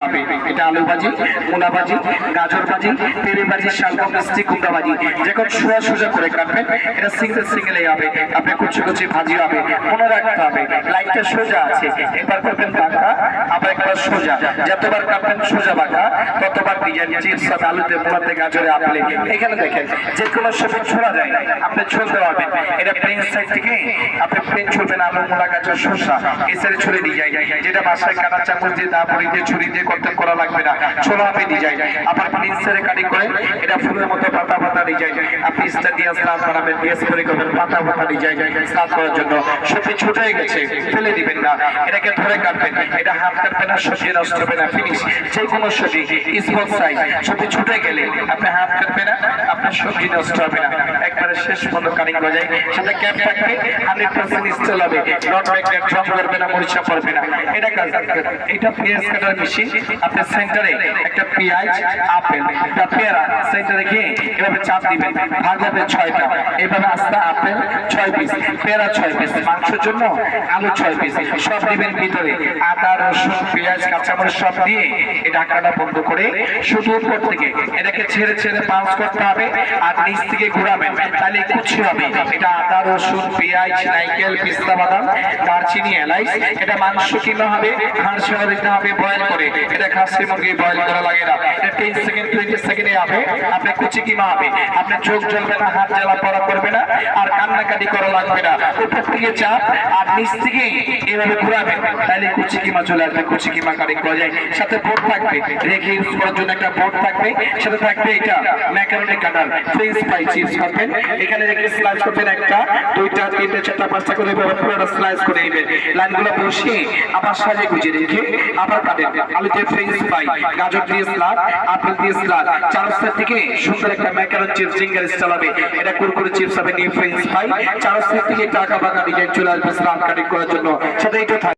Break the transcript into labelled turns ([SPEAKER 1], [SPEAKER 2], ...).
[SPEAKER 1] হবে। এটা আলু ভাজি, মূলা ভাজি, গাজর ভাজি, পেঁপে ভাজি, শালগম মিষ্টি কুমড়া ভাজি, যখন সোজা সোজা করে কাটবেন এটা সিঙ্গেল সিঙ্গেলই হবে। আপনি কুচি কুচি ভাজি হবে, মনে রাখতে হবে লাইনটা সোজা আছে। একবার করবেন বাঁকা, আবার একবার সোজা। যতবার কাটবেন সোজা বাঁকা ততবার ডিজাইন। চিপস হবে আলুতে, মূলাতে, গাজরে, আপেলে। এখানে দেখেন যে কোনো সবজি ছোড়া যায়, আপনি ছুলতে পারবেন। এটা প্লেন সাইড থেকে আপনি প্লেন ছুলবেন, আলু, মূলা, গাজর, শসা এই সাইডে ছুলে ডিজাইন, যেটা বাসায় কাটা চামচ দিয়ে, দা বড়ি দিয়ে, ছুরি দিয়ে করতে করা লাগবে না, ছোলা হবে ডিজাইন। আবার প্লেন সাইডে কাটিং করে এটা ফুলের মতো পাতা পাতা ডিজাইন। আপনি স্টার দিয়ে স্লাদ বানাবেন, পিএস করে করবেন, পাতা পাতা ডিজাইন স্লাদ করার জন্য। সবজি ছোট হয়ে গেছে ফেলে দিবেন না, এটাকে ধরে কাটবেন। এটা হাত কাটবে না, সবজি নষ্ট হবে না, ফিনিশ। যে কোনো সবজি স্মল সাইজ সবজি ছুটে গেলে আপনি হাত কাটবে না, আপনার সবজি নষ্ট হবে না। একবারে শেষ পর্যন্ত কাটিং করা যায়। সাথে ক্যাপ থাকবে, 100% স্টিল হবে, নট ম্যাগনেট, জং করবে না, মরিচা পড়বে না। এটা কাজ। এটা পেঁয়াজ কাটার মেশিন। আপনি সেন্টারে একটা পেঁয়াজ, আপেল, একটা পেয়ারা সেন্টারে গিয়ে এভাবে চাপ দিবেন, ভাগ হবে 6টা। এভাবে আস্তে আপেল 6 পিস, পেয়ারা 6 পিস, মাংসের জন্য আলু 6 পিস, সব দিবেন ভিতরে। আদা, রসুন, পেঁয়াজ, কাঁচামরিচ সব দিয়ে এই ঢাকনাটা বন্ধ করে শুধু উপর থেকে এটাকে ছেড়ে ছেড়ে পাঁচ করতে হবে, আর নিচ থেকে ঘুরাবেন, তাহলে কুচি হবে। এটা আদা, রসুন, পেঁয়াজ, নারকেল, পিস্তা বাদাম, দারচিনি, এলাচ। এটা মাংস কিনা হবে, হাঁস দিতে হবে বয়েল করে। এটা খাসি মুরগি বয়েল করা লাগে না। এটা 10 সেকেন্ড 20 সেকেন্ডে হবে। আপনি কুচি কিমা হবে, আপনি চোখ জ্বলবে না, হাত জ্বালা পড়া করবে না, আর কান্নাকাটি করা লাগবে না। উপর থেকে চাপ আর নিচ থেকে এভাবে ঘুরাবেন, তাহলে কুচি কিমা চলে আসবে। কুচি কিমা কাটিং করা যায়। সাথে বোর্ড থাকবে, রেখে ইউজ করার জন্য একটা বোর্ড থাকবে। সাথে থাকবে এটা ম্যাকারনি কাটার, ফ্রেঞ্চ ফ্রাই চিপস করবেন। এখানে রেখে স্লাইস করবেন, একটা, দুইটা, তিনটা, চারটা, পাঁচটা করে পুরোটা স্লাইস করে নেবেন। লাইনগুলো বসিয়ে আবার সাজে গুছিয়ে রেখে আবার কাটেন। আলুতে ফ্রেঞ্চ ফ্রাই, গাজর দিয়ে স্লাদ, আপেল দিয়ে স্লাদ, চার সাইড থেকে সুন্দর একটা ম্যাকারন চিপস জিঙ্গার স্টাইল হবে। এটা কুরকুরে চিপস হবে, নিয়ে ফ্রেঞ্চ ফ্রাই, চার সাইড থেকে টাকা বাঁকা ডিজাইন চলে আসবে স্লাদ কাটিং করার জন্য। সাথে এটা